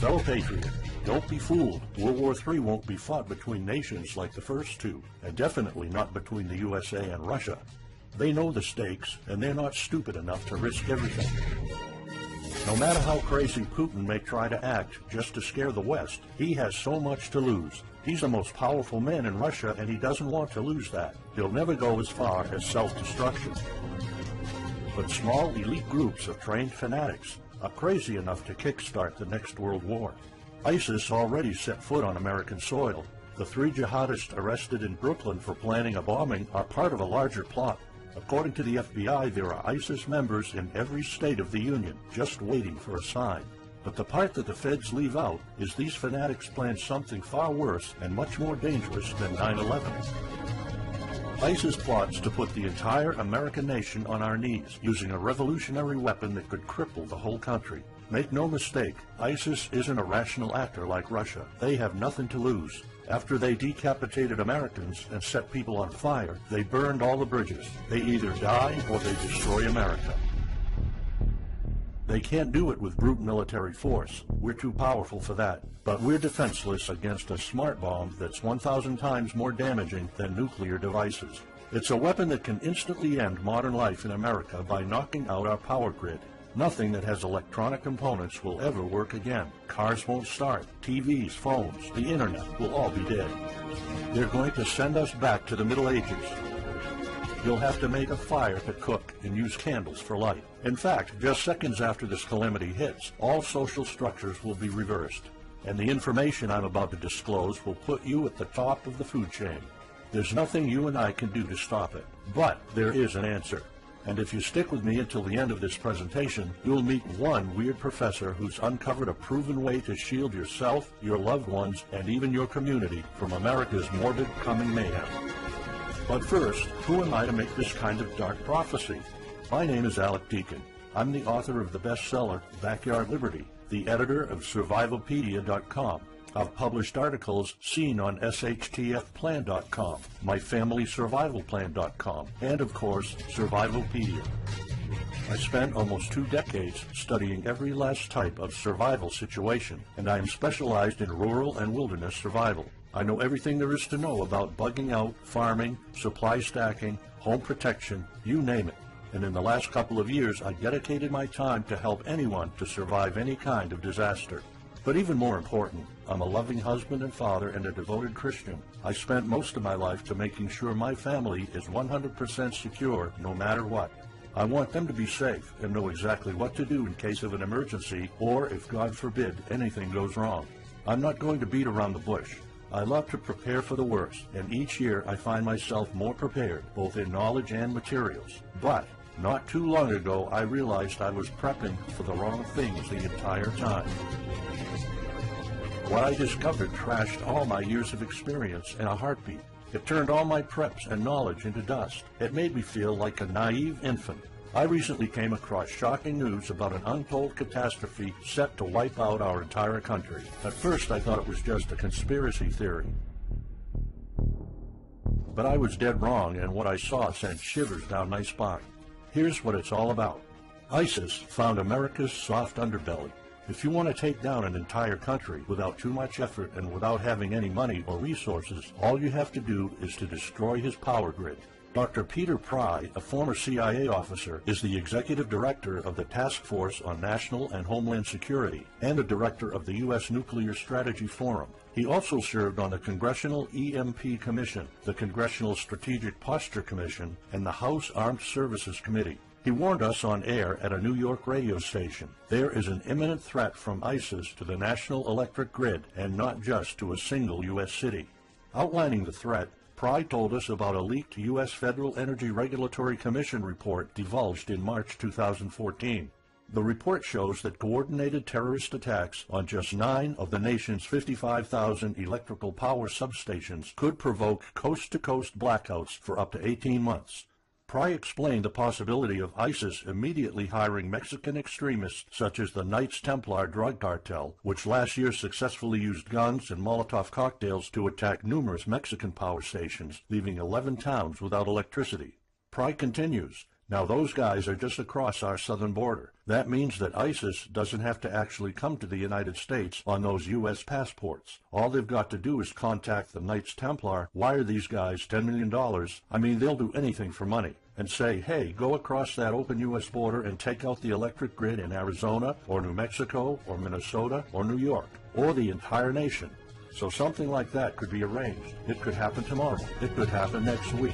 Fellow patriot, don't be fooled. World War III won't be fought between nations like the first two, and definitely not between the USA and Russia. They know the stakes, and they're not stupid enough to risk everything. No matter how crazy Putin may try to act just to scare the West, he has so much to lose. He's the most powerful man in Russia, and he doesn't want to lose that. He'll never go as far as self-destruction. But small elite groups of trained fanatics are crazy enough to kickstart the next world war. ISIS already set foot on American soil. The 3 jihadists arrested in Brooklyn for planning a bombing are part of a larger plot. According to the FBI, there are ISIS members in every state of the Union, just waiting for a sign. But the part that the feds leave out is these fanatics planned something far worse and much more dangerous than 9/11. ISIS plots to put the entire American nation on our knees, using a revolutionary weapon that could cripple the whole country. Make no mistake, ISIS isn't a rational actor like Russia. They have nothing to lose. After they decapitated Americans and set people on fire, they burned all the bridges. They either die or they destroy America. They can't do it with brute military force. We're too powerful for that. But we're defenseless against a smart bomb that's 1,000 times more damaging than nuclear devices. It's a weapon that can instantly end modern life in America by knocking out our power grid. Nothing that has electronic components will ever work again. Cars won't start. TVs, phones, the internet will all be dead. They're going to send us back to the Middle Ages. You'll have to make a fire to cook and use candles for light. In fact, just seconds after this calamity hits, all social structures will be reversed. And the information I'm about to disclose will put you at the top of the food chain. There's nothing you and I can do to stop it. But there is an answer. And if you stick with me until the end of this presentation, you'll meet one weird professor who's uncovered a proven way to shield yourself, your loved ones, and even your community from America's morbid coming mayhem. But first, who am I to make this kind of dark prophecy? My name is Alec Deacon. I'm the author of the bestseller, Backyard Liberty, the editor of Survivalpedia.com. I've published articles seen on SHTFplan.com, MyFamilySurvivalPlan.com, and of course, Survivalpedia. I spent almost 2 decades studying every last type of survival situation, and I am specialized in rural and wilderness survival. I know everything there is to know about bugging out, farming, supply stacking, home protection, you name it. And in the last couple of years, I dedicated my time to help anyone to survive any kind of disaster. But even more important, I'm a loving husband and father and a devoted Christian. I spent most of my life to making sure my family is 100% secure no matter what. I want them to be safe and know exactly what to do in case of an emergency or if, God forbid, anything goes wrong. I'm not going to beat around the bush. I love to prepare for the worst, and each year I find myself more prepared, both in knowledge and materials. But not too long ago, I realized I was prepping for the wrong things the entire time. What I discovered trashed all my years of experience in a heartbeat. It turned all my preps and knowledge into dust. It made me feel like a naive infant. I recently came across shocking news about an untold catastrophe set to wipe out our entire country. At first, I thought it was just a conspiracy theory. But I was dead wrong, and what I saw sent shivers down my spine. Here's what it's all about. ISIS found America's soft underbelly. If you want to take down an entire country without too much effort and without having any money or resources, all you have to do is to destroy his power grid. Dr. Peter Pry, a former CIA officer, is the executive director of the Task Force on National and Homeland Security and the director of the U.S. Nuclear Strategy Forum. He also served on the Congressional EMP Commission, the Congressional Strategic Posture Commission, and the House Armed Services Committee. He warned us on air at a New York radio station. There is an imminent threat from ISIS to the national electric grid, and not just to a single U.S. city. Outlining the threat, Pry told us about a leaked U.S. Federal Energy Regulatory Commission report divulged in March 2014. The report shows that coordinated terrorist attacks on just 9 of the nation's 55,000 electrical power substations could provoke coast-to-coast blackouts for up to 18 months. Pry explained the possibility of ISIS immediately hiring Mexican extremists such as the Knights Templar drug cartel, which last year successfully used guns and Molotov cocktails to attack numerous Mexican power stations, leaving 11 towns without electricity. Pry continues, Now those guys are just across our southern border. That means that ISIS doesn't have to actually come to the United States on those U.S. passports. All they've got to do is contact the Knights Templar, wire these guys $10 million, I mean they'll do anything for money, and say, hey, go across that open U.S. border and take out the electric grid in Arizona or New Mexico or Minnesota or New York or the entire nation. So something like that could be arranged. It could happen tomorrow. It could happen next week.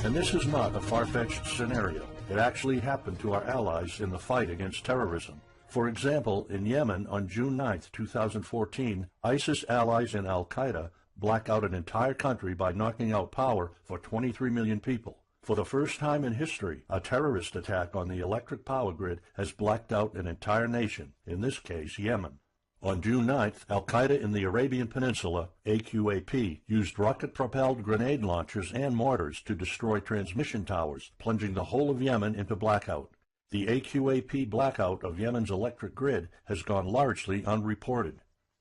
And this is not a far-fetched scenario. It actually happened to our allies in the fight against terrorism. For example, in Yemen on June 9, 2014, ISIS allies in al-Qaeda black out an entire country by knocking out power for 23 million people. For the first time in history, a terrorist attack on the electric power grid has blacked out an entire nation, in this case Yemen. On June 9th, al-Qaeda in the Arabian Peninsula, AQAP, used rocket-propelled grenade launchers and mortars to destroy transmission towers, plunging the whole of Yemen into blackout. The AQAP blackout of Yemen's electric grid has gone largely unreported.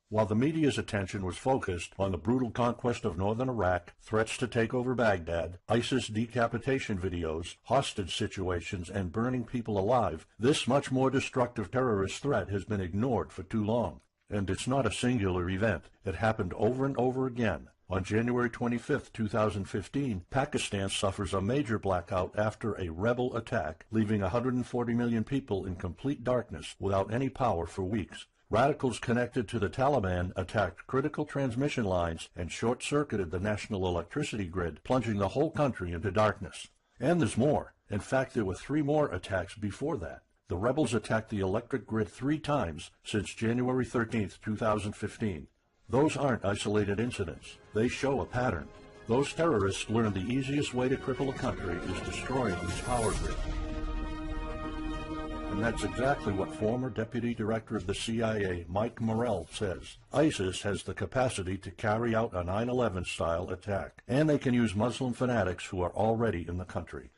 While the media's attention was focused on the brutal conquest of northern Iraq, threats to take over Baghdad, ISIS decapitation videos, hostage situations, and burning people alive, this much more destructive terrorist threat has been ignored for too long. And it's not a singular event. It happened over and over again. On January 25, 2015, Pakistan suffers a major blackout after a rebel attack, leaving 140 million people in complete darkness without any power for weeks. Radicals connected to the Taliban attacked critical transmission lines and short-circuited the national electricity grid, plunging the whole country into darkness. And there's more. In fact, there were 3 more attacks before that. The rebels attacked the electric grid 3 times since January 13, 2015. Those aren't isolated incidents. They show a pattern. Those terrorists learned the easiest way to cripple a country is destroying its power grid. And that's exactly what former Deputy Director of the CIA, Mike Morrell, says. ISIS has the capacity to carry out a 9/11-style attack, and they can use Muslim fanatics who are already in the country.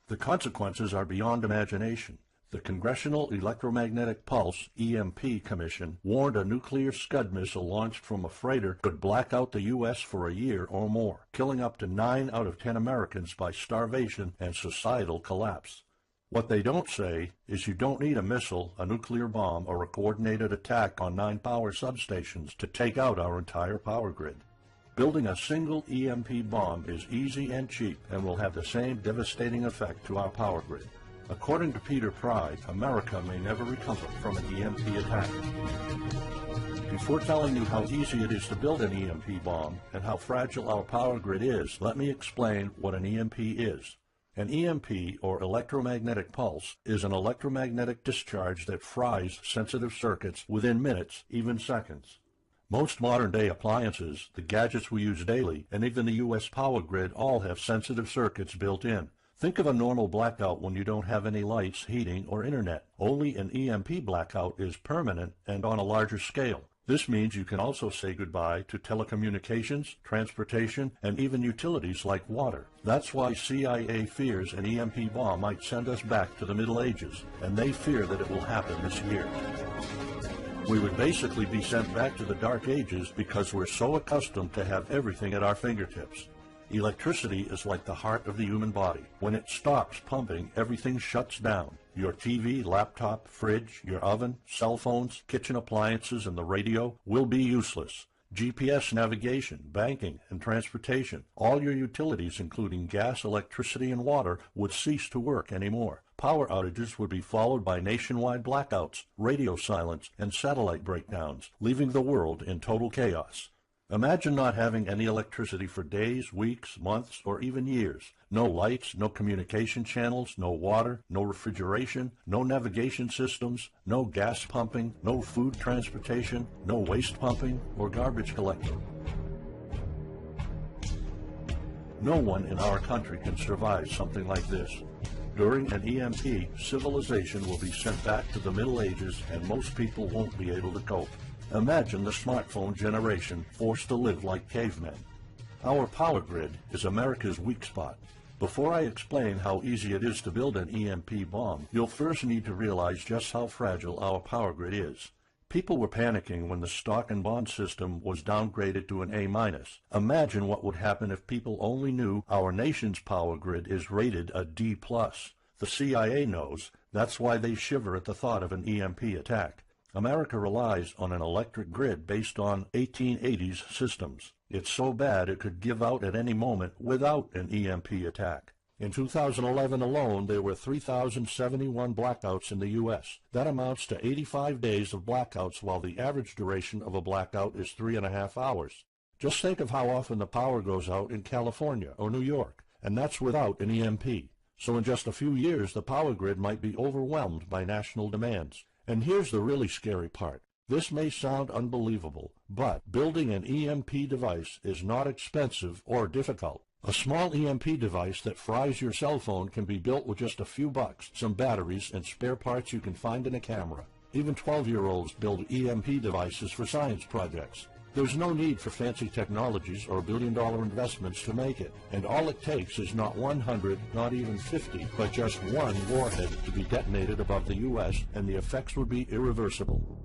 The consequences are beyond imagination. The Congressional Electromagnetic Pulse, EMP, Commission warned a nuclear Scud missile launched from a freighter could black out the U.S. for a year or more, killing up to 9 out of 10 Americans by starvation and societal collapse. What they don't say is you don't need a missile, a nuclear bomb, or a coordinated attack on 9 power substations to take out our entire power grid. Building a single EMP bomb is easy and cheap and will have the same devastating effect to our power grid. According to Peter Pride, America may never recover from an EMP attack. Before telling you how easy it is to build an EMP bomb and how fragile our power grid is, let me explain what an EMP is. An EMP, or electromagnetic pulse, is an electromagnetic discharge that fries sensitive circuits within minutes, even seconds. Most modern-day appliances, the gadgets we use daily, and even the U.S. power grid all have sensitive circuits built in. Think of a normal blackout when you don't have any lights, heating, or internet. Only an EMP blackout is permanent and on a larger scale. This means you can also say goodbye to telecommunications, transportation, and even utilities like water. That's why CIA fears an EMP bomb might send us back to the Middle Ages, and they fear that it will happen this year. We would basically be sent back to the Dark Ages because we're so accustomed to have everything at our fingertips. Electricity is like the heart of the human body. When it stops pumping, everything shuts down. Your TV, laptop, fridge, your oven, cell phones, kitchen appliances, and the radio will be useless. GPS navigation, banking, and transportation, all your utilities, including gas, electricity, and water, would cease to work anymore. Power outages would be followed by nationwide blackouts, radio silence, and satellite breakdowns, leaving the world in total chaos. Imagine not having any electricity for days, weeks, months, or even years. No lights, no communication channels, no water, no refrigeration, no navigation systems, no gas pumping, no food transportation, no waste pumping or garbage collecting. No one in our country can survive something like this. During an EMP, civilization will be sent back to the Middle Ages and most people won't be able to cope. Imagine the smartphone generation forced to live like cavemen. Our power grid is America's weak spot. Before I explain how easy it is to build an EMP bomb, you'll first need to realize just how fragile our power grid is. People were panicking when the stock and bond system was downgraded to an A-. Imagine what would happen if people only knew our nation's power grid is rated a D+. The CIA knows. That's why they shiver at the thought of an EMP attack. America relies on an electric grid based on 1880s systems. It's so bad it could give out at any moment without an EMP attack. In 2011 alone, there were 3,071 blackouts in the U.S. That amounts to 85 days of blackouts, while the average duration of a blackout is 3.5 hours. Just think of how often the power goes out in California or New York, and that's without an EMP. So in just a few years, the power grid might be overwhelmed by national demands. And here's the really scary part. This may sound unbelievable, but building an EMP device is not expensive or difficult. A small EMP device that fries your cell phone can be built with just a few bucks, some batteries, and spare parts you can find in a camera. Even 12-year-olds build EMP devices for science projects. There's no need for fancy technologies or billion-dollar investments to make it, and all it takes is not 100, not even 50, but just one warhead to be detonated above the U.S., and the effects would be irreversible.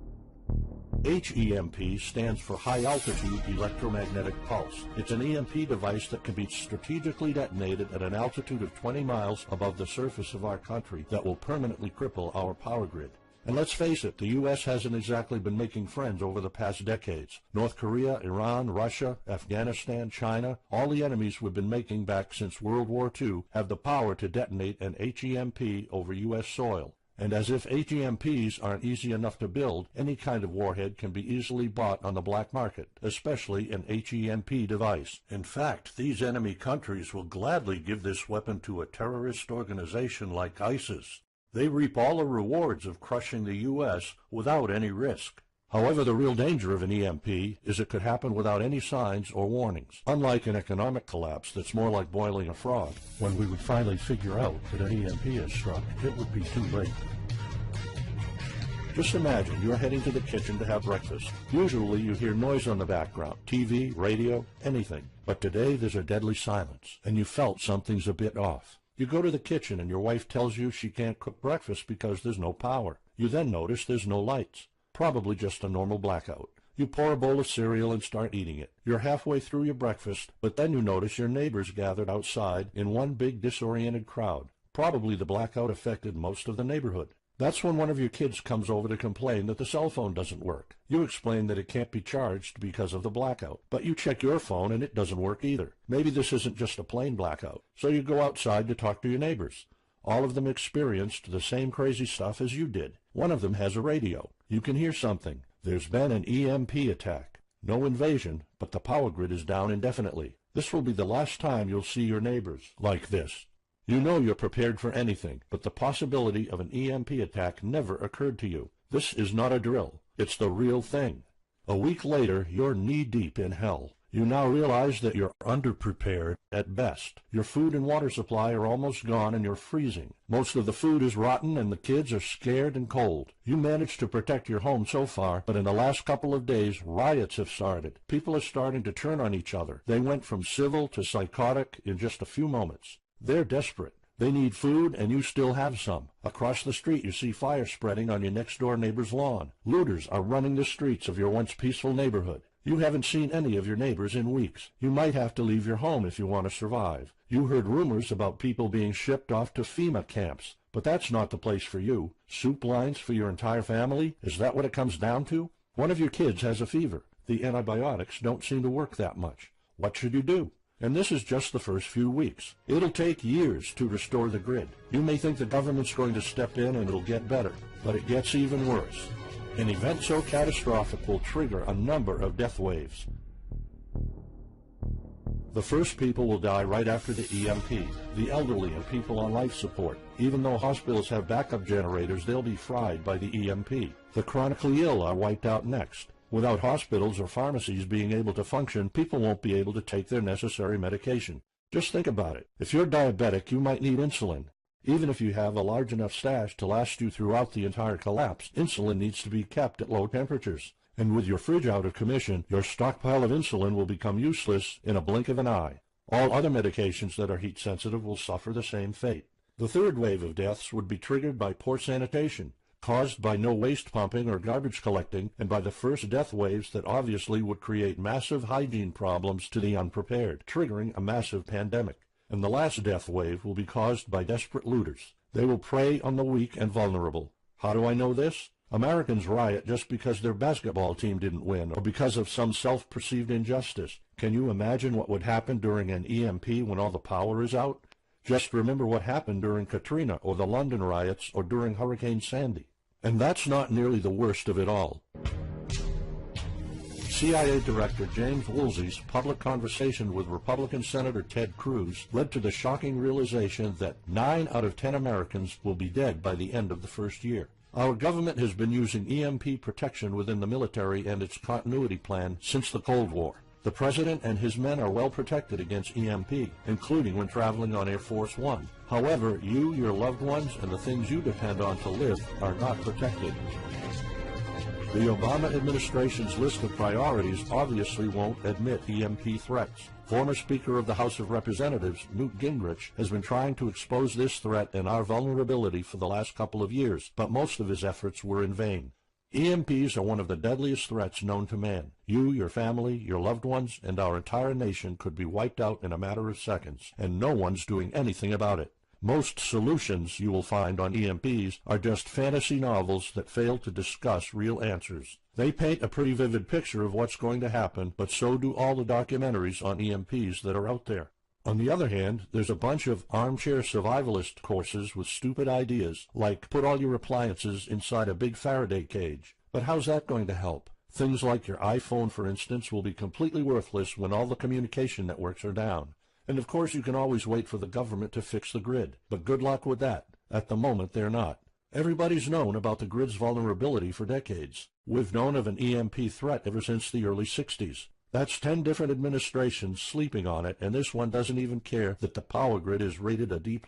HEMP stands for High Altitude Electromagnetic Pulse. It's an EMP device that can be strategically detonated at an altitude of 20 miles above the surface of our country that will permanently cripple our power grid. And let's face it, the U.S. hasn't exactly been making friends over the past decades. North Korea, Iran, Russia, Afghanistan, China, all the enemies we've been making back since World War II have the power to detonate an HEMP over U.S. soil. And as if HEMPs aren't easy enough to build, any kind of warhead can be easily bought on the black market, especially an HEMP device. In fact, these enemy countries will gladly give this weapon to a terrorist organization like ISIS. They reap all the rewards of crushing the U.S. without any risk. However, the real danger of an EMP is it could happen without any signs or warnings. Unlike an economic collapse that's more like boiling a frog, when we would finally figure out that an EMP has struck, it would be too late. Just imagine you're heading to the kitchen to have breakfast. Usually you hear noise on the background, TV, radio, anything. But today there's a deadly silence, and you felt something's a bit off. You go to the kitchen and your wife tells you she can't cook breakfast because there's no power. You then notice there's no lights. Probably just a normal blackout. You pour a bowl of cereal and start eating it. You're halfway through your breakfast, but then you notice your neighbors gathered outside in one big disoriented crowd. Probably the blackout affected most of the neighborhood. That's when one of your kids comes over to complain that the cell phone doesn't work. You explain that it can't be charged because of the blackout, but you check your phone and it doesn't work either. Maybe this isn't just a plain blackout, so you go outside to talk to your neighbors. All of them experienced the same crazy stuff as you did. One of them has a radio. You can hear something. There's been an EMP attack. No invasion, but the power grid is down indefinitely. This will be the last time you'll see your neighbors like this. You know you're prepared for anything, but the possibility of an EMP attack never occurred to you. This is not a drill. It's the real thing. A week later, you're knee-deep in hell. You now realize that you're underprepared at best. Your food and water supply are almost gone and you're freezing. Most of the food is rotten and the kids are scared and cold. You managed to protect your home so far, but in the last couple of days, riots have started. People are starting to turn on each other. They went from civil to psychotic in just a few moments. They're desperate. They need food, and you still have some. Across the street, you see fire spreading on your next-door neighbor's lawn. Looters are running the streets of your once peaceful neighborhood. You haven't seen any of your neighbors in weeks. You might have to leave your home if you want to survive. You heard rumors about people being shipped off to FEMA camps, but that's not the place for you. Soup lines for your entire family? Is that what it comes down to? One of your kids has a fever. The antibiotics don't seem to work that much. What should you do? And this is just the first few weeks. It'll take years to restore the grid. You may think the government's going to step in and it'll get better, but it gets even worse. An event so catastrophic will trigger a number of death waves. The first people will die right after the EMP, the elderly and people on life support. Even though hospitals have backup generators, they'll be fried by the EMP. The chronically ill are wiped out next. Without hospitals or pharmacies being able to function, people won't be able to take their necessary medication. Just think about it. If you're diabetic, you might need insulin. Even if you have a large enough stash to last you throughout the entire collapse, insulin needs to be kept at low temperatures. And with your fridge out of commission, your stockpile of insulin will become useless in a blink of an eye. All other medications that are heat-sensitive will suffer the same fate. The third wave of deaths would be triggered by poor sanitation. caused by no waste pumping or garbage collecting, and by the first death waves that obviously would create massive hygiene problems to the unprepared, triggering a massive pandemic. And the last death wave will be caused by desperate looters. They will prey on the weak and vulnerable. How do I know this? Americans riot just because their basketball team didn't win or because of some self-perceived injustice. Can you imagine what would happen during an EMP when all the power is out? Just remember what happened during Katrina or the London riots or during Hurricane Sandy. And that's not nearly the worst of it all. CIA Director James Woolsey's public conversation with Republican Senator Ted Cruz led to the shocking realization that 9 out of 10 Americans will be dead by the end of the first year. Our government has been using EMP protection within the military and its continuity plan since the Cold War. The President and his men are well protected against EMP, including when traveling on Air Force One. However, you, your loved ones, and the things you depend on to live are not protected. The Obama administration's list of priorities obviously won't admit EMP threats. Former Speaker of the House of Representatives, Newt Gingrich, has been trying to expose this threat and our vulnerability for the last couple of years, but most of his efforts were in vain. EMPs are one of the deadliest threats known to man. You, your family, your loved ones, and our entire nation could be wiped out in a matter of seconds, and no one's doing anything about it. Most solutions you will find on EMPs are just fantasy novels that fail to discuss real answers. They paint a pretty vivid picture of what's going to happen, but so do all the documentaries on EMPs that are out there. On the other hand, there's a bunch of armchair survivalist courses with stupid ideas, like put all your appliances inside a big Faraday cage. But how's that going to help? Things like your iPhone, for instance, will be completely worthless when all the communication networks are down. And of course you can always wait for the government to fix the grid, but good luck with that. At the moment they're not. Everybody's known about the grid's vulnerability for decades. We've known of an EMP threat ever since the early 60s. That's 10 different administrations sleeping on it, and this one doesn't even care that the power grid is rated a D+.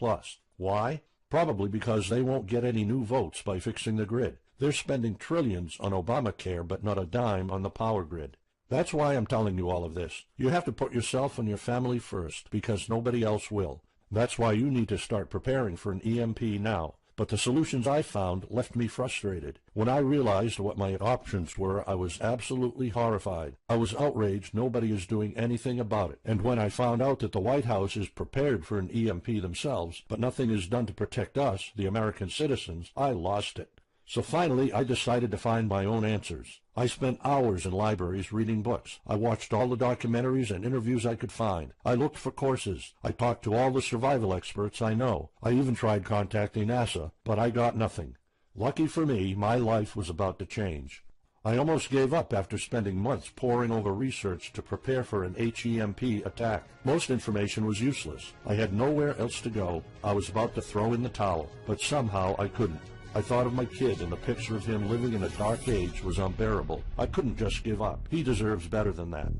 Why? Probably because they won't get any new votes by fixing the grid. They're spending trillions on Obamacare, but not a dime on the power grid. That's why I'm telling you all of this. You have to put yourself and your family first, because nobody else will. That's why you need to start preparing for an EMP now. But the solutions I found left me frustrated. When I realized what my options were, I was absolutely horrified. I was outraged nobody is doing anything about it. And when I found out that the White House is prepared for an EMP themselves, but nothing is done to protect us, the American citizens, I lost it. So finally, I decided to find my own answers. I spent hours in libraries reading books. I watched all the documentaries and interviews I could find. I looked for courses. I talked to all the survival experts I know. I even tried contacting NASA, but I got nothing. Lucky for me, my life was about to change. I almost gave up after spending months poring over research to prepare for an HEMP attack. Most information was useless. I had nowhere else to go. I was about to throw in the towel, but somehow I couldn't. I thought of my kid, and the picture of him living in a dark age was unbearable. I couldn't just give up. He deserves better than that.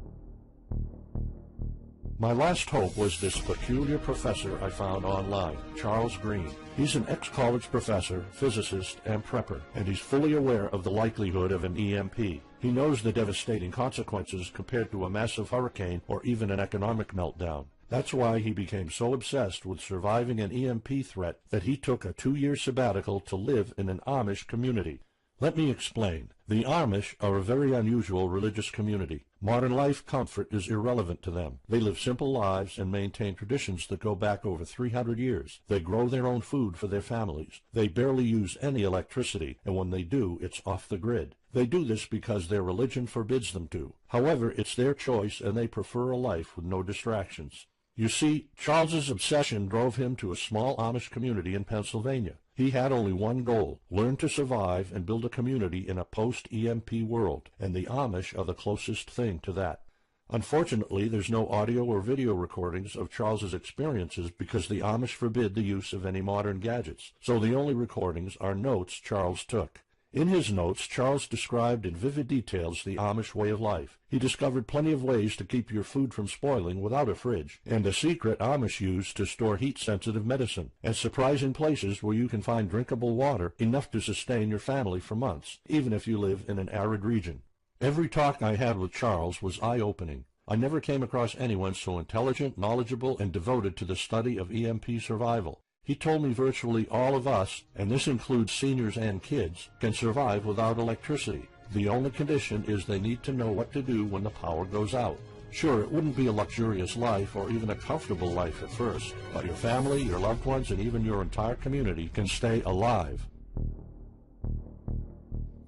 My last hope was this peculiar professor I found online, Charles Green. He's an ex-college professor, physicist, and prepper, and he's fully aware of the likelihood of an EMP. He knows the devastating consequences compared to a massive hurricane or even an economic meltdown. That's why he became so obsessed with surviving an EMP threat that he took a 2-year sabbatical to live in an Amish community. Let me explain. The Amish are a very unusual religious community. Modern life comfort is irrelevant to them. They live simple lives and maintain traditions that go back over 300 years. They grow their own food for their families. They barely use any electricity, and when they do, it's off the grid. They do this because their religion forbids them to. However, it's their choice, and they prefer a life with no distractions. You see, Charles's obsession drove him to a small Amish community in Pennsylvania. He had only one goal: learn to survive and build a community in a post-EMP world, and the Amish are the closest thing to that. Unfortunately, there's no audio or video recordings of Charles's experiences because the Amish forbid the use of any modern gadgets, so the only recordings are notes Charles took. In his notes, Charles described in vivid details the Amish way of life. He discovered plenty of ways to keep your food from spoiling without a fridge, and a secret Amish use to store heat-sensitive medicine, and surprising places where you can find drinkable water enough to sustain your family for months, even if you live in an arid region. Every talk I had with Charles was eye-opening. I never came across anyone so intelligent, knowledgeable, and devoted to the study of EMP survival. He told me virtually all of us, and this includes seniors and kids, can survive without electricity. The only condition is they need to know what to do when the power goes out. Sure, it wouldn't be a luxurious life or even a comfortable life at first, but your family, your loved ones, and even your entire community can stay alive.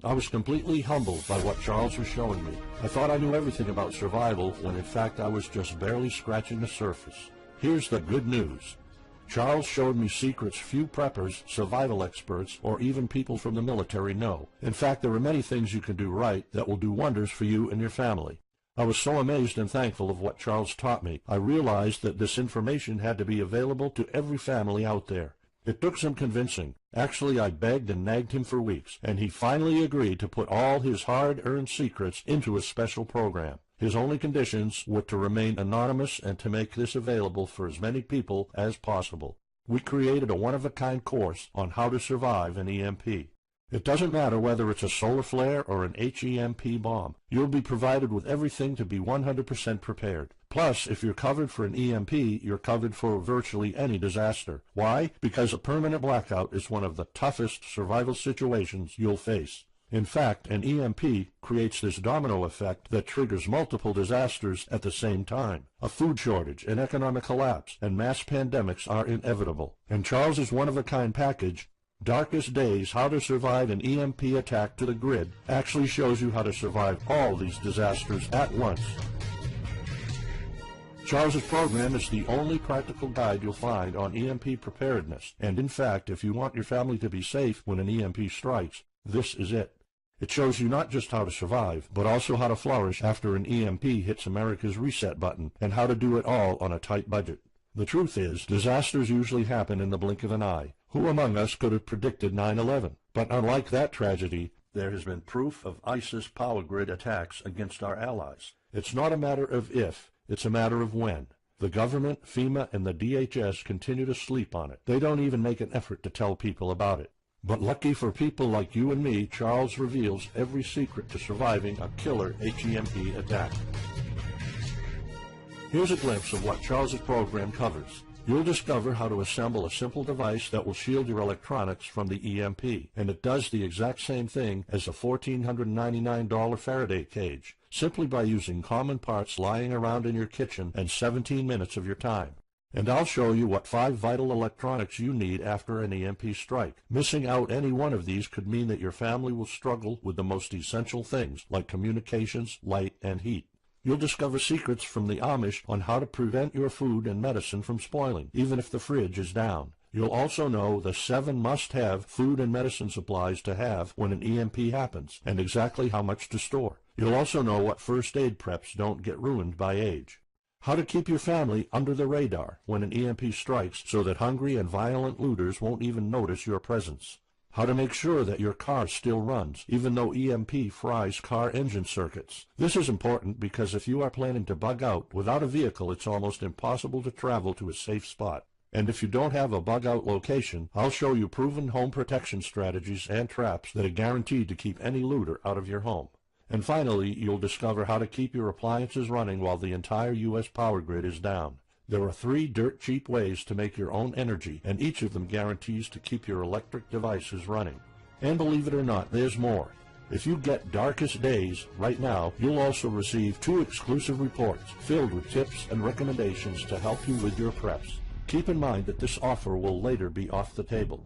I was completely humbled by what Charles was showing me. I thought I knew everything about survival when in fact I was just barely scratching the surface. Here's the good news. Charles showed me secrets few preppers, survival experts, or even people from the military know. In fact, there are many things you can do right that will do wonders for you and your family. I was so amazed and thankful of what Charles taught me. I realized that this information had to be available to every family out there. It took some convincing. Actually, I begged and nagged him for weeks, and he finally agreed to put all his hard-earned secrets into a special program. His only conditions were to remain anonymous and to make this available for as many people as possible. We created a one-of-a-kind course on how to survive an EMP. It doesn't matter whether it's a solar flare or an HEMP bomb. You'll be provided with everything to be 100% prepared. Plus, if you're covered for an EMP, you're covered for virtually any disaster. Why? Because a permanent blackout is one of the toughest survival situations you'll face. In fact, an EMP creates this domino effect that triggers multiple disasters at the same time. A food shortage, an economic collapse, and mass pandemics are inevitable. And Charles's one-of-a-kind package, Darkest Days, How to Survive an EMP Attack to the Grid, actually shows you how to survive all these disasters at once. Charles's program is the only practical guide you'll find on EMP preparedness, and in fact, if you want your family to be safe when an EMP strikes, this is it. It shows you not just how to survive, but also how to flourish after an EMP hits America's reset button, and how to do it all on a tight budget. The truth is, disasters usually happen in the blink of an eye. Who among us could have predicted 9/11? But unlike that tragedy, there has been proof of ISIS power grid attacks against our allies. It's not a matter of if, it's a matter of when. The government, FEMA, and the DHS continue to sleep on it. They don't even make an effort to tell people about it. But lucky for people like you and me, Charles reveals every secret to surviving a killer HEMP attack. Here's a glimpse of what Charles's program covers. You'll discover how to assemble a simple device that will shield your electronics from the EMP, and it does the exact same thing as a $1,499 Faraday cage, simply by using common parts lying around in your kitchen and 17 minutes of your time. And I'll show you what 5 vital electronics you need after an EMP strike. Missing out any one of these could mean that your family will struggle with the most essential things like communications, light, and heat. You'll discover secrets from the Amish on how to prevent your food and medicine from spoiling, even if the fridge is down. You'll also know the 7 must-have food and medicine supplies to have when an EMP happens, and exactly how much to store. You'll also know what first aid preps don't get ruined by age. How to keep your family under the radar when an EMP strikes so that hungry and violent looters won't even notice your presence. How to make sure that your car still runs, even though EMP fries car engine circuits. This is important because if you are planning to bug out, without a vehicle it's almost impossible to travel to a safe spot. And if you don't have a bug-out location, I'll show you proven home protection strategies and traps that are guaranteed to keep any looter out of your home. And finally, you'll discover how to keep your appliances running while the entire U.S. power grid is down. There are 3 dirt-cheap ways to make your own energy, and each of them guarantees to keep your electric devices running. And believe it or not, there's more. If you get Darkest Days right now, you'll also receive 2 exclusive reports filled with tips and recommendations to help you with your preps. Keep in mind that this offer will later be off the table.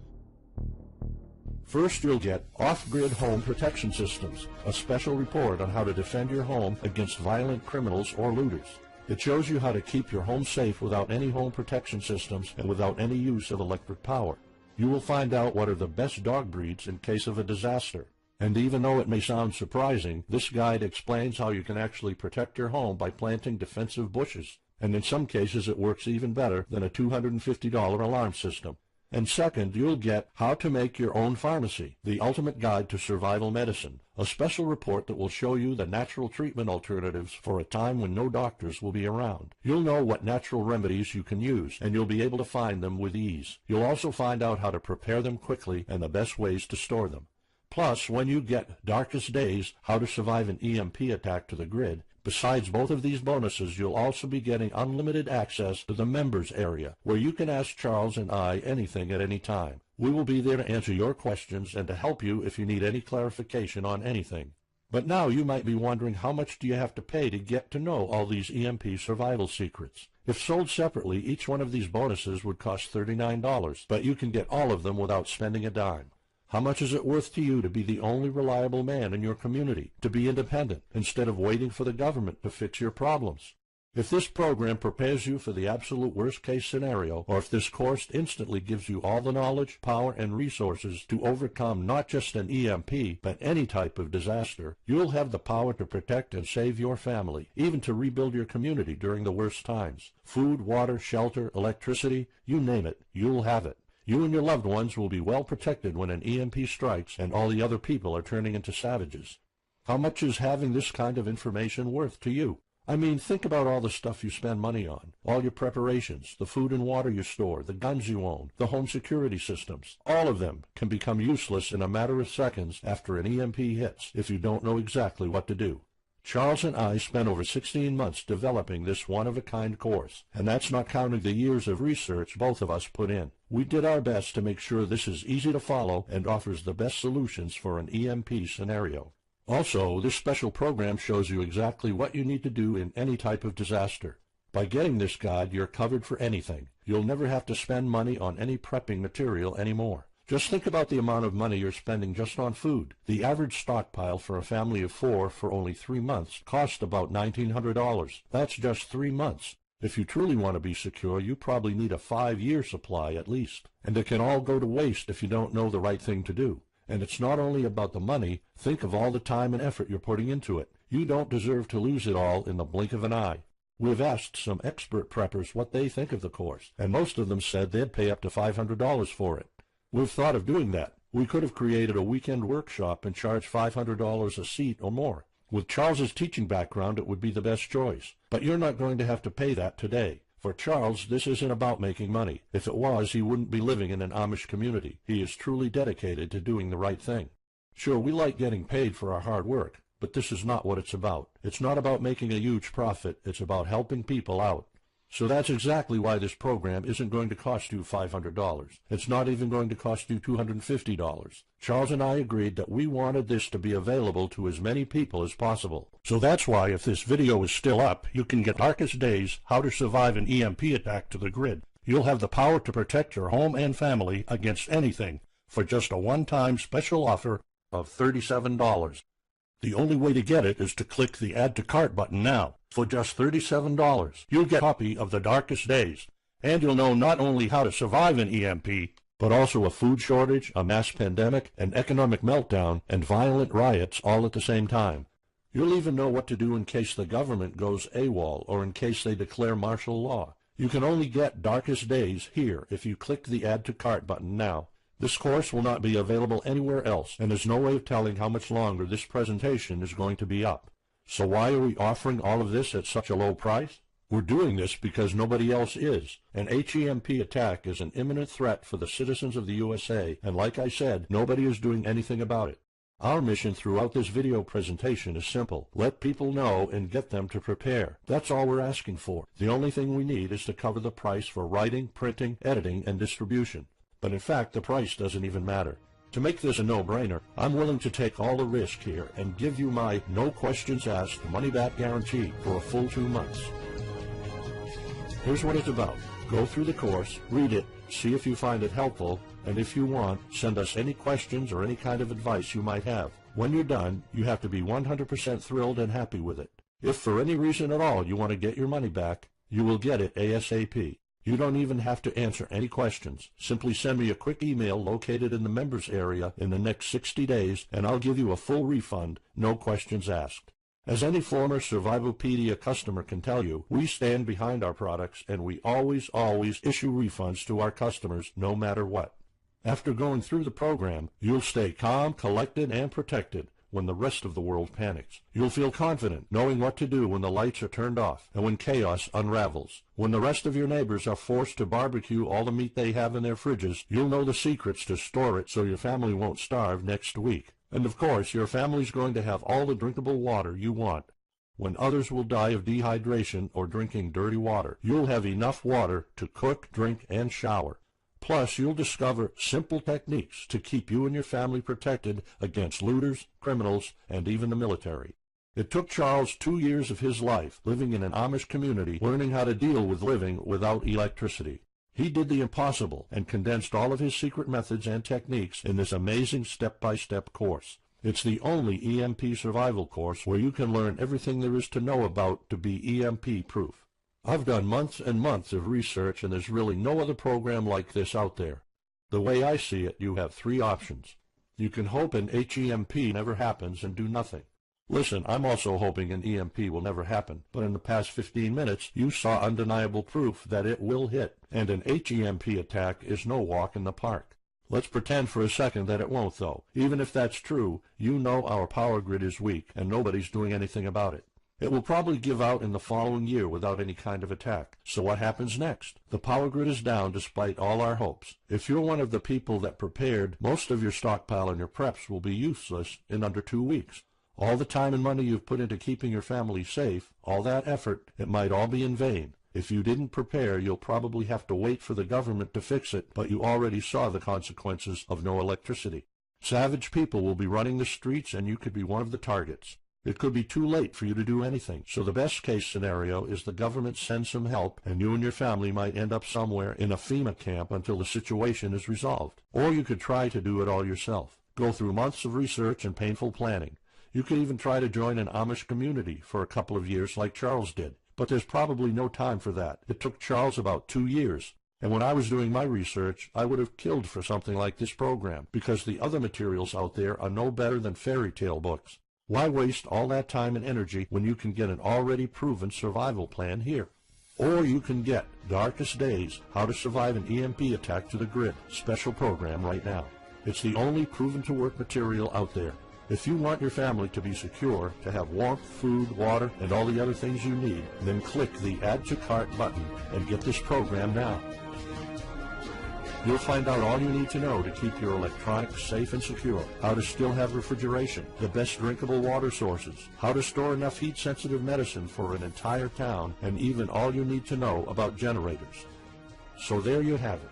First, you'll get Off-Grid Home Protection Systems, a special report on how to defend your home against violent criminals or looters. It shows you how to keep your home safe without any home protection systems and without any use of electric power. You will find out what are the best dog breeds in case of a disaster. And even though it may sound surprising, this guide explains how you can actually protect your home by planting defensive bushes. And in some cases it works even better than a $250 alarm system. And second, you'll get How to Make Your Own Pharmacy, the ultimate guide to survival medicine, a special report that will show you the natural treatment alternatives for a time when no doctors will be around. You'll know what natural remedies you can use, and you'll be able to find them with ease. You'll also find out how to prepare them quickly and the best ways to store them. Plus, when you get Darkest Days, How to Survive an EMP Attack to the Grid, Besides both of these bonuses, you'll also be getting unlimited access to the members area, where you can ask Charles and I anything at any time. We will be there to answer your questions and to help you if you need any clarification on anything. But now you might be wondering, how much do you have to pay to get to know all these EMP survival secrets? If sold separately, each one of these bonuses would cost $39, but you can get all of them without spending a dime. How much is it worth to you to be the only reliable man in your community, to be independent, instead of waiting for the government to fix your problems? If this program prepares you for the absolute worst-case scenario, or if this course instantly gives you all the knowledge, power, and resources to overcome not just an EMP, but any type of disaster, you'll have the power to protect and save your family, even to rebuild your community during the worst times. Food, water, shelter, electricity, you name it, you'll have it. You and your loved ones will be well protected when an EMP strikes and all the other people are turning into savages. How much is having this kind of information worth to you? I mean, think about all the stuff you spend money on, all your preparations, the food and water you store, the guns you own, the home security systems. All of them can become useless in a matter of seconds after an EMP hits if you don't know exactly what to do. Charles and I spent over 16 months developing this one-of-a-kind course, and that's not counting the years of research both of us put in. We did our best to make sure this is easy to follow and offers the best solutions for an EMP scenario. Also, this special program shows you exactly what you need to do in any type of disaster. By getting this guide, you're covered for anything. You'll never have to spend money on any prepping material anymore. Just think about the amount of money you're spending just on food. The average stockpile for a family of 4 for only 3 months cost about $1,900. That's just 3 months. If you truly want to be secure, you probably need a 5-year supply at least. And it can all go to waste if you don't know the right thing to do. And it's not only about the money. Think of all the time and effort you're putting into it. You don't deserve to lose it all in the blink of an eye. We've asked some expert preppers what they think of the course, and most of them said they'd pay up to $500 for it. We've thought of doing that. We could have created a weekend workshop and charged $500 a seat or more. With Charles's teaching background, it would be the best choice. But you're not going to have to pay that today. For Charles, this isn't about making money. If it was, he wouldn't be living in an Amish community. He is truly dedicated to doing the right thing. Sure, we like getting paid for our hard work, but this is not what it's about. It's not about making a huge profit. It's about helping people out. So that's exactly why this program isn't going to cost you $500. It's not even going to cost you $250. Charles and I agreed that we wanted this to be available to as many people as possible. So that's why, if this video is still up, you can get Darkest Days, How to Survive an EMP Attack to the Grid. You'll have the power to protect your home and family against anything for just a one-time special offer of $37. The only way to get it is to click the Add to Cart button now. For just $37, you'll get a copy of The Darkest Days, and you'll know not only how to survive an EMP, but also a food shortage, a mass pandemic, an economic meltdown, and violent riots all at the same time. You'll even know what to do in case the government goes AWOL or in case they declare martial law. You can only get Darkest Days here if you click the Add to Cart button now. This course will not be available anywhere else, and there's no way of telling how much longer this presentation is going to be up. So why are we offering all of this at such a low price? We're doing this because nobody else is. An HEMP attack is an imminent threat for the citizens of the USA, and like I said, nobody is doing anything about it. Our mission throughout this video presentation is simple. Let people know and get them to prepare. That's all we're asking for. The only thing we need is to cover the price for writing, printing, editing, and distribution. But in fact, the price doesn't even matter. To make this a no-brainer, I'm willing to take all the risk here and give you my no questions asked money-back guarantee for a full 2 months. Here's what it's about. Go through the course, read it, see if you find it helpful, and if you want, send us any questions or any kind of advice you might have. When you're done, you have to be 100% thrilled and happy with it. If for any reason at all you want to get your money back, you will get it ASAP. You don't even have to answer any questions. Simply send me a quick email located in the members area in the next 60 days, and I'll give you a full refund, no questions asked. As any former Survivalopedia customer can tell you, we stand behind our products, and we always issue refunds to our customers no matter what. After going through the program, you'll stay calm, collected, and protected when the rest of the world panics. You'll feel confident knowing what to do when the lights are turned off and when chaos unravels. When the rest of your neighbors are forced to barbecue all the meat they have in their fridges, you'll know the secrets to store it so your family won't starve next week. And of course, your family's going to have all the drinkable water you want. when others will die of dehydration or drinking dirty water. You'll have enough water to cook, drink, and shower. Plus, you'll discover simple techniques to keep you and your family protected against looters, criminals, and even the military. It took Charles 2 years of his life living in an Amish community, learning how to deal with living without electricity. He did the impossible and condensed all of his secret methods and techniques in this amazing step-by-step course. It's the only EMP survival course where you can learn everything there is to know about to be EMP-proof. I've done months and months of research, and there's really no other program like this out there. The way I see it, you have 3 options. You can hope an HEMP never happens and do nothing. Listen, I'm also hoping an EMP will never happen, but in the past 15 minutes, you saw undeniable proof that it will hit, and an HEMP attack is no walk in the park. Let's pretend for a second that it won't, though. Even if that's true, you know our power grid is weak, and nobody's doing anything about it. It will probably give out in the following year without any kind of attack. So what happens next? The power grid is down despite all our hopes. If you're one of the people that prepared, most of your stockpile and your preps will be useless in under 2 weeks. All the time and money you've put into keeping your family safe, all that effort, it might all be in vain. If you didn't prepare, you'll probably have to wait for the government to fix it, but you already saw the consequences of no electricity. Savage people will be running the streets, and you could be one of the targets. It could be too late for you to do anything, so the best-case scenario is the government sends some help, and you and your family might end up somewhere in a FEMA camp until the situation is resolved. Or you could try to do it all yourself. Go through months of research and painful planning. You could even try to join an Amish community for a couple of years like Charles did. But there's probably no time for that. It took Charles about 2 years. And when I was doing my research, I would have killed for something like this program, because the other materials out there are no better than fairy tale books. Why waste all that time and energy when you can get an already proven survival plan here? Or you can get Darkest Days, How to Survive an EMP Attack to the Grid special program right now. It's the only proven-to-work material out there. If you want your family to be secure, to have warmth, food, water, and all the other things you need, then click the Add to Cart button and get this program now. You'll find out all you need to know to keep your electronics safe and secure, how to still have refrigeration, the best drinkable water sources, how to store enough heat-sensitive medicine for an entire town, and even all you need to know about generators. So there you have it.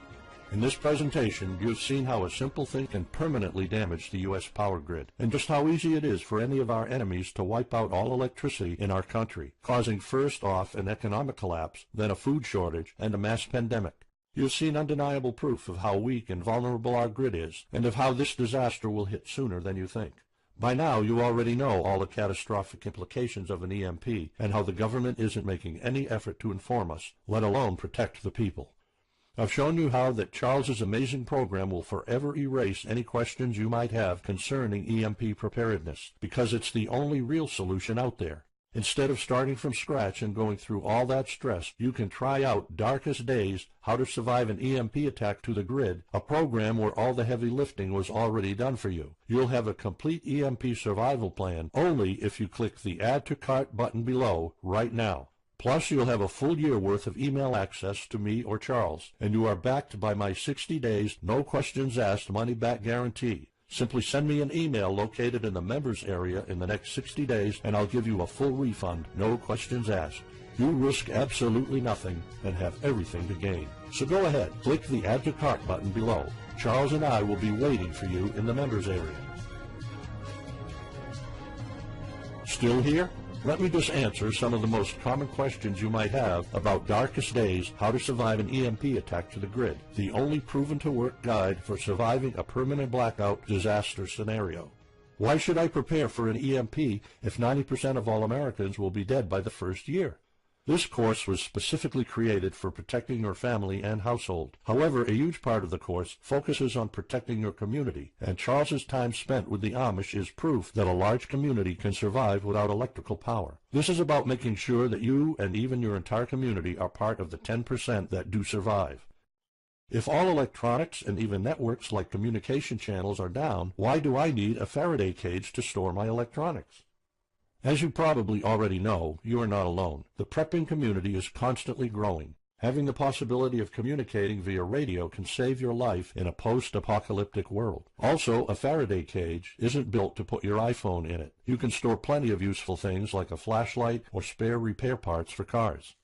In this presentation, you've seen how a simple thing can permanently damage the U.S. power grid, and just how easy it is for any of our enemies to wipe out all electricity in our country, causing first off an economic collapse, then a food shortage, and a mass pandemic. You've seen undeniable proof of how weak and vulnerable our grid is, and of how this disaster will hit sooner than you think. By now, you already know all the catastrophic implications of an EMP, and how the government isn't making any effort to inform us, let alone protect the people. I've shown you how that Charles's amazing program will forever erase any questions you might have concerning EMP preparedness, because it's the only real solution out there. Instead of starting from scratch and going through all that stress, you can try out Darkest Days, How to Survive an EMP Attack to the Grid, a program where all the heavy lifting was already done for you. You'll have a complete EMP survival plan only if you click the Add to Cart button below right now. Plus, you'll have a full year worth of email access to me or Charles, and you are backed by my 60 days, no questions asked money-back guarantee. Simply send me an email located in the members area in the next 60 days, and I'll give you a full refund, no questions asked. You risk absolutely nothing and have everything to gain. So go ahead, click the Add to Cart button below. Charles and I will be waiting for you in the members area. Still here? Let me just answer some of the most common questions you might have about Darkest Days, How to Survive an EMP Attack to the Grid, the only proven-to-work guide for surviving a permanent blackout disaster scenario. Why should I prepare for an EMP if 90% of all Americans will be dead by the first year? This course was specifically created for protecting your family and household. However, a huge part of the course focuses on protecting your community, and Charles's time spent with the Amish is proof that a large community can survive without electrical power. This is about making sure that you and even your entire community are part of the 10% that do survive. If all electronics and even networks like communication channels are down, why do I need a Faraday cage to store my electronics? As you probably already know, you are not alone. The prepping community is constantly growing. Having the possibility of communicating via radio can save your life in a post-apocalyptic world. Also, a Faraday cage isn't built to put your iPhone in it. You can store plenty of useful things like a flashlight or spare repair parts for cars.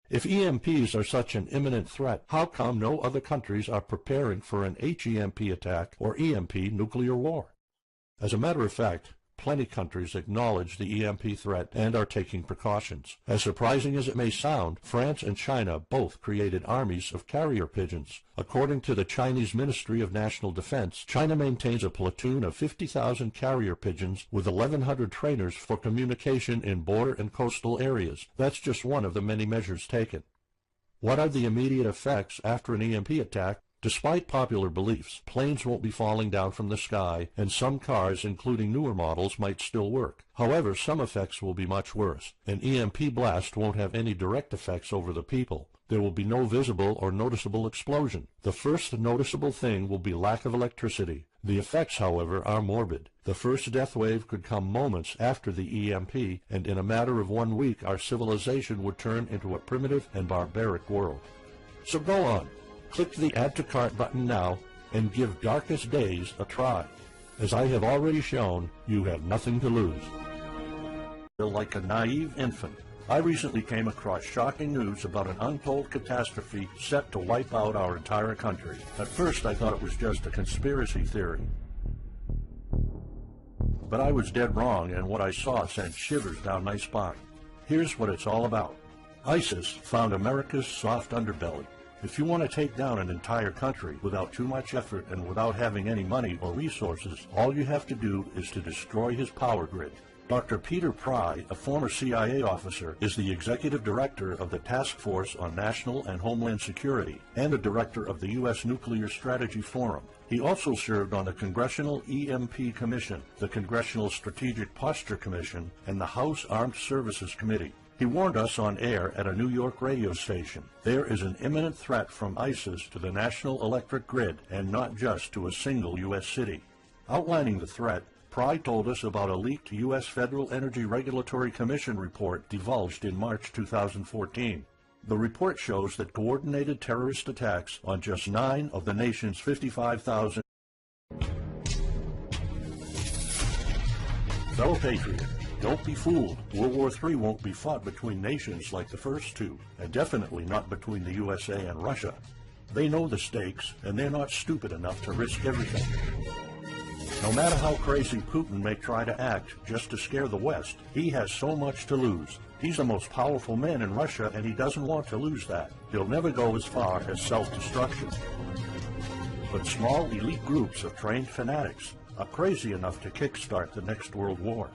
If EMPs are such an imminent threat, how come no other countries are preparing for an HEMP attack or EMP nuclear war? As a matter of fact, plenty of countries acknowledge the EMP threat and are taking precautions. As surprising as it may sound, France and China both created armies of carrier pigeons. According to the Chinese Ministry of National Defense, China maintains a platoon of 50,000 carrier pigeons with 1,100 trainers for communication in border and coastal areas. That's just one of the many measures taken. What are the immediate effects after an EMP attack? Despite popular beliefs, planes won't be falling down from the sky, and some cars, including newer models, might still work. However, some effects will be much worse. An EMP blast won't have any direct effects over the people. There will be no visible or noticeable explosion. The first noticeable thing will be lack of electricity. The effects, however, are morbid. The first death wave could come moments after the EMP, and in a matter of 1 week, our civilization would turn into a primitive and barbaric world. So go on. Click the Add to Cart button now and give Darkest Days a try. As I have already shown, you have nothing to lose. Like a naive infant, I recently came across shocking news about an untold catastrophe set to wipe out our entire country. At first I thought it was just a conspiracy theory. But I was dead wrong, and what I saw sent shivers down my spine. Here's what it's all about. ISIS found America's soft underbelly. If you want to take down an entire country without too much effort and without having any money or resources, all you have to do is to destroy his power grid. Dr. Peter Pry, a former CIA officer, is the executive director of the Task Force on National and Homeland Security and the director of the U.S. Nuclear Strategy Forum. He also served on the Congressional EMP Commission, the Congressional Strategic Posture Commission, and the House Armed Services Committee. He warned us on air at a New York radio station. There is an imminent threat from ISIS to the national electric grid, and not just to a single U.S. city. Outlining the threat, Pry told us about a leaked U.S. Federal Energy Regulatory Commission report divulged in March 2014. The report shows that coordinated terrorist attacks on just 9 of the nation's 55,000. Fellow patriot, don't be fooled. World War III won't be fought between nations like the first two, and definitely not between the USA and Russia. They know the stakes, and they're not stupid enough to risk everything. No matter how crazy Putin may try to act just to scare the West, he has so much to lose. He's the most powerful man in Russia, and he doesn't want to lose that. He'll never go as far as self-destruction. But small elite groups of trained fanatics are crazy enough to kickstart the next world war.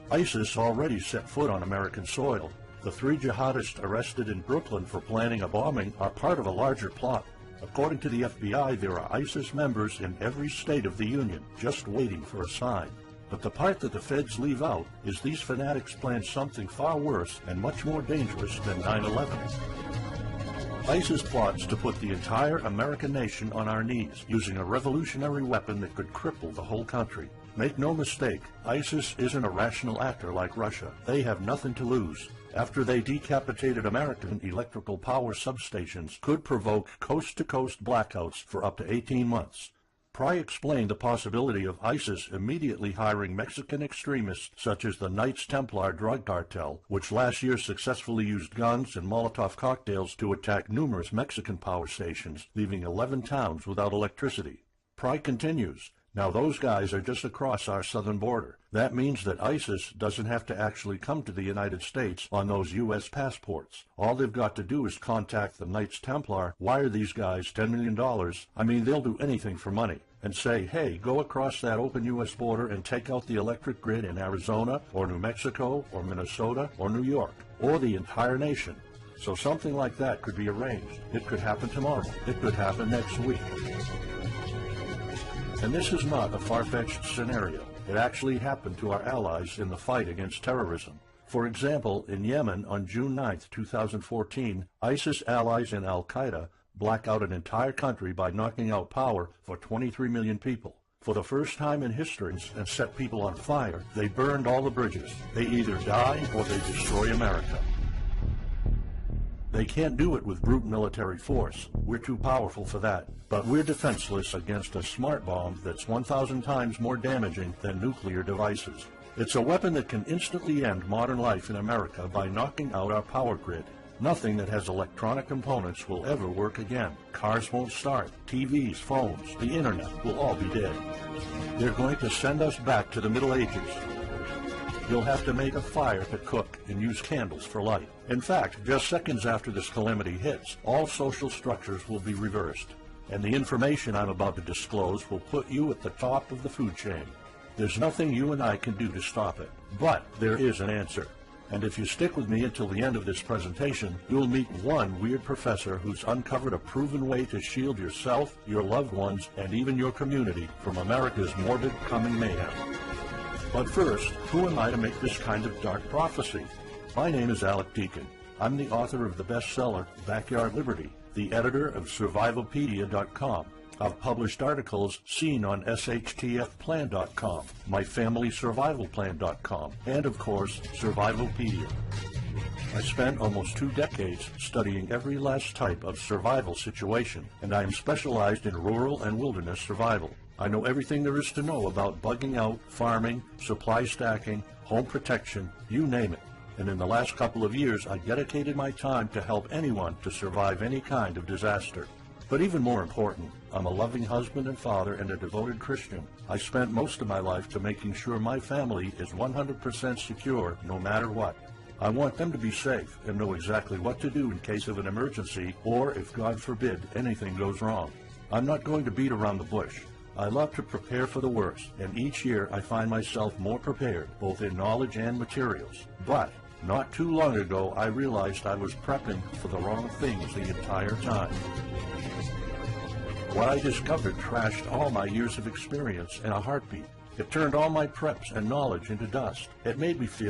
ISIS already set foot on American soil. The 3 jihadists arrested in Brooklyn for planning a bombing are part of a larger plot. According to the FBI, there are ISIS members in every state of the Union, just waiting for a sign. But the part that the feds leave out is these fanatics plan something far worse and much more dangerous than 9/11. ISIS plots to put the entire American nation on our knees, using a revolutionary weapon that could cripple the whole country. Make no mistake, ISIS isn't a rational actor like Russia. They have nothing to lose. After they decapitated American electrical power substations, could provoke coast-to-coast blackouts for up to 18 months. Pry explained the possibility of ISIS immediately hiring Mexican extremists such as the Knights Templar drug cartel, which last year successfully used guns and Molotov cocktails to attack numerous Mexican power stations, leaving 11 towns without electricity. Pry continues, now those guys are just across our southern border. That means that ISIS doesn't have to actually come to the United States on those U.S. passports. All they've got to do is contact the Knights Templar, wire these guys $10 million, I mean they'll do anything for money, and say, hey, go across that open U.S. border and take out the electric grid in Arizona or New Mexico or Minnesota or New York, or the entire nation. So something like that could be arranged. It could happen tomorrow. It could happen next week. And this is not a far-fetched scenario. It actually happened to our allies in the fight against terrorism. For example, in Yemen on June 9, 2014, ISIS allies in al-Qaeda black out an entire country by knocking out power for 23 million people. For the first time in history, and set people on fire, they burned all the bridges. They either die or they destroy America. They can't do it with brute military force. We're too powerful for that. But we're defenseless against a smart bomb that's 1,000 times more damaging than nuclear devices. It's a weapon that can instantly end modern life in America by knocking out our power grid. Nothing that has electronic components will ever work again. Cars won't start. TVs, phones, the internet will all be dead. They're going to send us back to the Middle Ages. You'll have to make a fire to cook and use candles for light. In fact, just seconds after this calamity hits, all social structures will be reversed. And the information I'm about to disclose will put you at the top of the food chain. There's nothing you and I can do to stop it. But there is an answer. And if you stick with me until the end of this presentation, you'll meet one weird professor who's uncovered a proven way to shield yourself, your loved ones, and even your community from America's morbid coming mayhem. But first, who am I to make this kind of dark prophecy? My name is Alec Deacon. I'm the author of the bestseller, Backyard Liberty, the editor of Survivalpedia.com. I've published articles seen on SHTFplan.com, MyFamilySurvivalPlan.com, and of course, Survivalpedia. I spent almost 2 decades studying every last type of survival situation, and I am specialized in rural and wilderness survival. I know everything there is to know about bugging out, farming, supply stacking, home protection, you name it. And in the last couple of years, I dedicated my time to help anyone to survive any kind of disaster. But even more important, I'm a loving husband and father and a devoted Christian. I spent most of my life to making sure my family is 100% secure no matter what. I want them to be safe and know exactly what to do in case of an emergency or, if God forbid, anything goes wrong. I'm not going to beat around the bush. I love to prepare for the worst, and each year I find myself more prepared, both in knowledge and materials. But not too long ago, I realized I was prepping for the wrong things the entire time. What I discovered trashed all my years of experience in a heartbeat. It turned all my preps and knowledge into dust. It made me feel